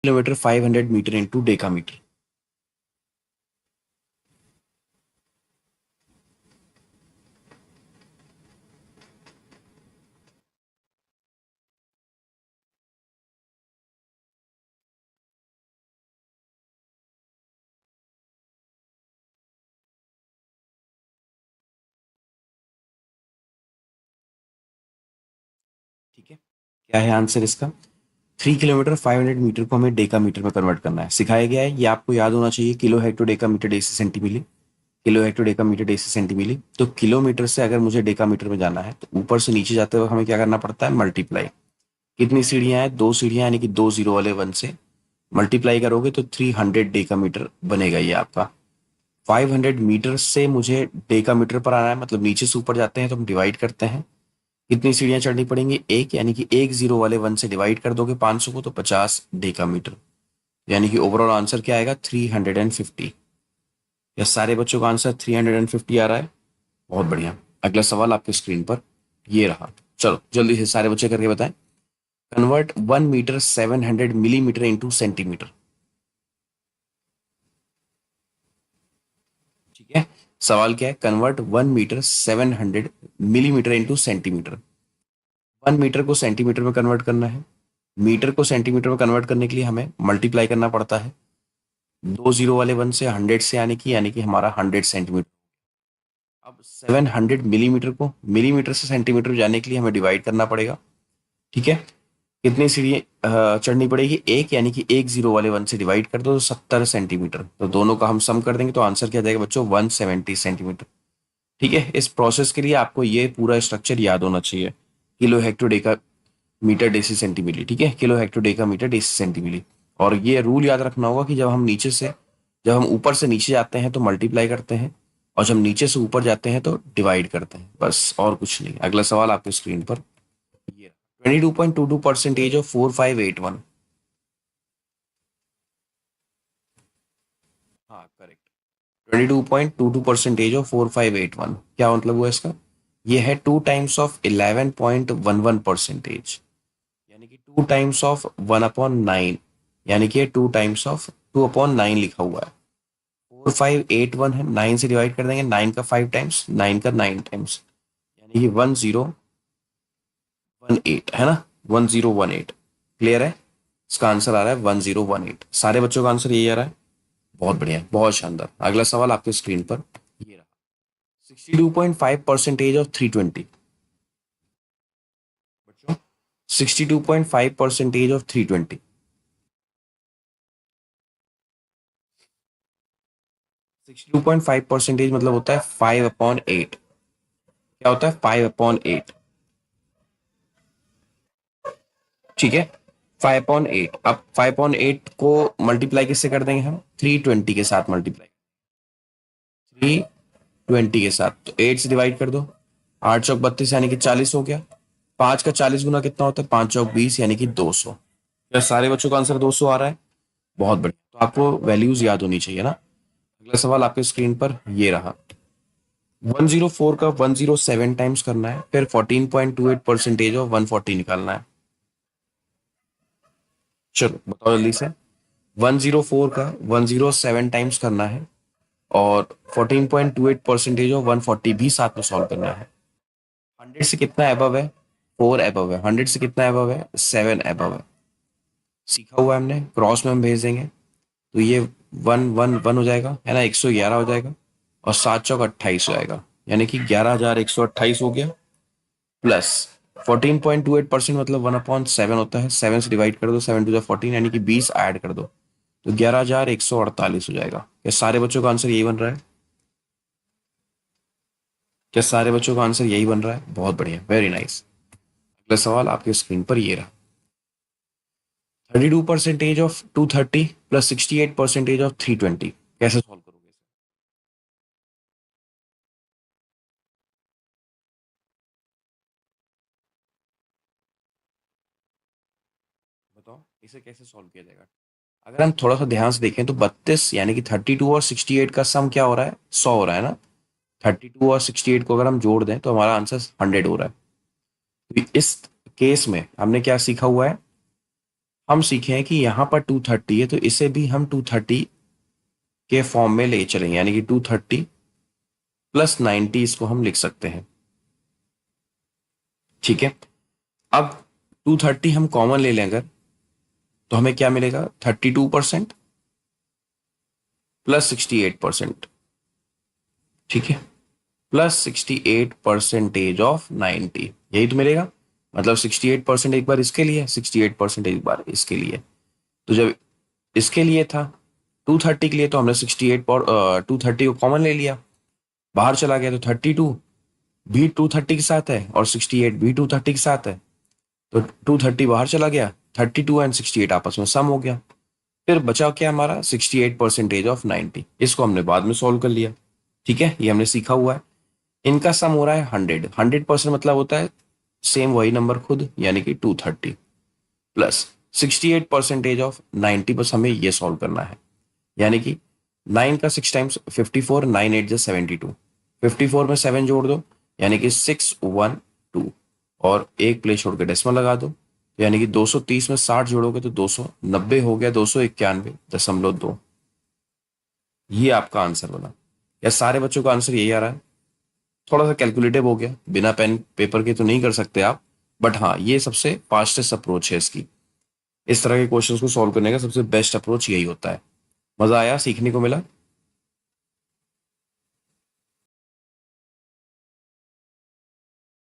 Kilometre 500 metre into decametre. ठीक है, क्या है आंसर इसका? 3 किलोमीटर 500 मीटर को हमें डेका मीटर में कन्वर्ट करना है। सिखाया गया है, ये आपको याद होना चाहिए, kilo hecto deca metre deci centi milli. Kilo hecto deca metre deci centi milli. तो किलोमीटर से अगर मुझे डेका मीटर में जाना है तो ऊपर से नीचे जाते हुए हमें क्या करना पड़ता है? मल्टीप्लाई। कितनी सीढ़ियां हैं? 2 सीढ़ियां, यानी कि 2 जीरो वाले 1 से मल्टीप्लाई करोगे तो 300 डेका मीटर बनेगा ये आपका। 500 मीटर से मुझे डेका मीटर पर आना है, मतलब नीचे से ऊपर जाते हैं तो हम डिवाइड करते हैं। कितनी सीढ़ियां चढ़नी पड़ेंगी? एक, यानी कि 1 जीरो वाले 1 से डिवाइड कर दोगे 500 को तो 50 डेका मीटर। यानी कि ओवरऑल आंसर क्या आएगा? 350। या सारे बच्चों का आंसर 350 आ रहा है? बहुत बढ़िया। अगला सवाल आपके स्क्रीन पर ये रहा। चलो जल्दी से सारे बच्चे करके बताएं। Convert 1 metre 700 millimetre into centimetre. ठीक है, सवाल क्या है? Convert 1 metre 700 millimetre into centimetre. 1 metre को सेंटीमीटर में कन्वर्ट करना है। मीटर को सेंटीमीटर में कन्वर्ट करने के लिए हमें मल्टीप्लाई करना पड़ता है 2 जीरो वाले 1 से 100 से, यानी कि हमारा 100 सेंटीमीटर। अब 700 मिलीमीटर को मिलीमीटर से सेंटीमीटर जाने के लिए हमें डिवाइड करना पड़ेगा। ठीक है, कितनी सीढ़ी चढ़नी पड़ेगी? एक, यानी कि 1 जीरो वाले 1 से डिवाइड कर दो तो 70 सेंटीमीटर। तो दोनों का हम सम कर देंगे तो आंसर क्या जाएगा बच्चों? 170 सेंटीमीटर। ठीक है, इस प्रोसेस के लिए आपको ये पूरा स्ट्रक्चर याद होना चाहिए। Kilo hecto deca metre deci centi milli. ठीक है, kilo hecto deca metre deci centi milli. और ये रूल याद रखना होगा कि जब हम ऊपर से नीचे जाते हैं तो मल्टीप्लाई करते हैं, और जब नीचे से ऊपर जाते हैं तो डिवाइड करते हैं, बस और कुछ नहीं। अगला सवाल आपके स्क्रीन पर ये 22.22% ऑफ 4581। हाँ करेक्ट, 22.22% ऑफ 4581। क्या मतलब हुआ इसका? ये है 2 टाइम्स ऑफ 11.11%। यानी कि 2 टाइम्स ऑफ 1/9। यानी कि 2 टाइम्स ऑफ 2/9 लिखा हुआ है। 4581 है, 9 से डिवाइड कर देंगे, 9 का 5 टाइम्स, 9 का 9 टाइम्स, यानी कि 1018 है ना? 1018। क्लियर है? इसका आंसर आ रहा है 1018। सारे बच्चों का आंसर यही आ रहा है? बहुत बढ़िया, बहुत शानदार। अगला सवाल आपके स्क्रीन पर ये रहा। 62.5% ऑफ 320। बच्चों, 62.5% ऑफ 320। 62.5% मतलब होता है 5/8। क्या होता है? 5/8। ठीक है, 5/8। अब 5/8 को मल्टीप्लाई किससे कर देंगे हम? 320 के साथ मल्टीप्लाई। 320 के साथ तो 8 से डिवाइड कर दो। 8 चौक 32 यानी कि 40 हो गया। 5 का 40 गुना कितना होता है? 5 चौक 20 यानी कि 200। क्या सारे बच्चों का आंसर 200 आ रहा है? बहुत बढ़िया, तो आपको वैल्यूज याद होनी चाहिए ना। अगला सवाल आपके स्क्रीन पर ये रहा। 104 का 107 टाइम्स करना है, फिर 14.28% ऑफ 140 निकालना है। चलो बताओ जल्दी से। 104 का 107 टाइम्स करना है, और 14.28% ऑफ 140 भी साथ में सॉल्व करना है। 100 से कितना अबव है? 4 अबव है। 100 से कितना अबव है? 7 अबव है। सीखा हुआ है हमने, क्रॉस में हम भेज देंगे तो ये 111 हो जाएगा, है ना? 111 हो जाएगा, और 7 चौक 28 हो जाएगा, यानी कि 11,128 हो गया। प्लस 14.28% मतलब 1/7 होता है। 7 से डिवाइड कर दो, 7 टू द 14, यानी कि 20 ऐड कर दो तो 11,148 हो जाएगा। क्या सारे बच्चों का आंसर यही बन रहा है? क्या सारे बच्चों का आंसर यही बन रहा है? बहुत बढ़िया, वेरी नाइस। अगला सवाल आपके स्क्रीन पर ये रहा। 32% ऑफ 230 प्लस 68% ऑफ 320। कैसे सॉल्व करोगे इसे? बताओ इसे कैसे सॉल्व किया जाएगा? अगर हम थोड़ा सा ध्यान से देखें तो 32 यानी कि 32 और 68 का सम क्या हो रहा है? 100 हो रहा है ना? 32 और 68 को अगर हम जोड़ दें तो हमारा आंसर 100 हो रहा है। तो इस केस में हमने क्या सीखा हुआ है? हम सीखे हैं कि यहाँ पर 230 है तो इसे भी हम 230 के फॉर्म में ले चलेंगे, यानी कि 230 प्लस 90 इसको हम लिख सकते हैं। ठीक है, अब 230 हम कॉमन ले लें अगर, तो हमें क्या मिलेगा, 32% प्लस 68%। ठीक है, प्लस 68% ऑफ 90, यही तो मिलेगा। मतलब 68% एक बार इसके लिए, 68% एक बार इसके लिए। तो जब इसके लिए था 230 के लिए, तो हमने 68 पर 230 को कॉमन ले लिया, बाहर चला गया तो 32 भी 230 के साथ है और 68 भी 230 के साथ है, तो 230 बाहर चला गया, 32 एंड 68 आपस में सम हो गया। फिर बचा क्या हमारा, 68% ऑफ 90, इसको हमने बाद में सॉल्व कर लिया। ठीक है, ये हमने सीखा हुआ है। इनका सम हो रहा है 100% मतलब होता है सेम वही नंबर खुद, यानी कि 230 प्लस 68% ऑफ 90, बस हमें ये सॉल्व करना है। यानी कि 9 का 6 टाइम्स 54, 9 8 72, 54 में 7 जोड़ दो यानी कि 612, और एक प्लेस छोड़ के डेसिमल लगा दो, यानी कि 230 में 60 जोड़ोगे तो 290 हो गया, 291.2। ये आपका आंसर बना। या सारे बच्चों का आंसर यही आ रहा है? थोड़ा सा कैलकुलेटिव हो गया, बिना पेन पेपर के तो नहीं कर सकते आप, बट हाँ ये सबसे फास्टेस्ट अप्रोच है इसकी। इस तरह के क्वेश्चंस को सॉल्व करने का सबसे बेस्ट अप्रोच यही होता है। मजा आया, सीखने को मिला।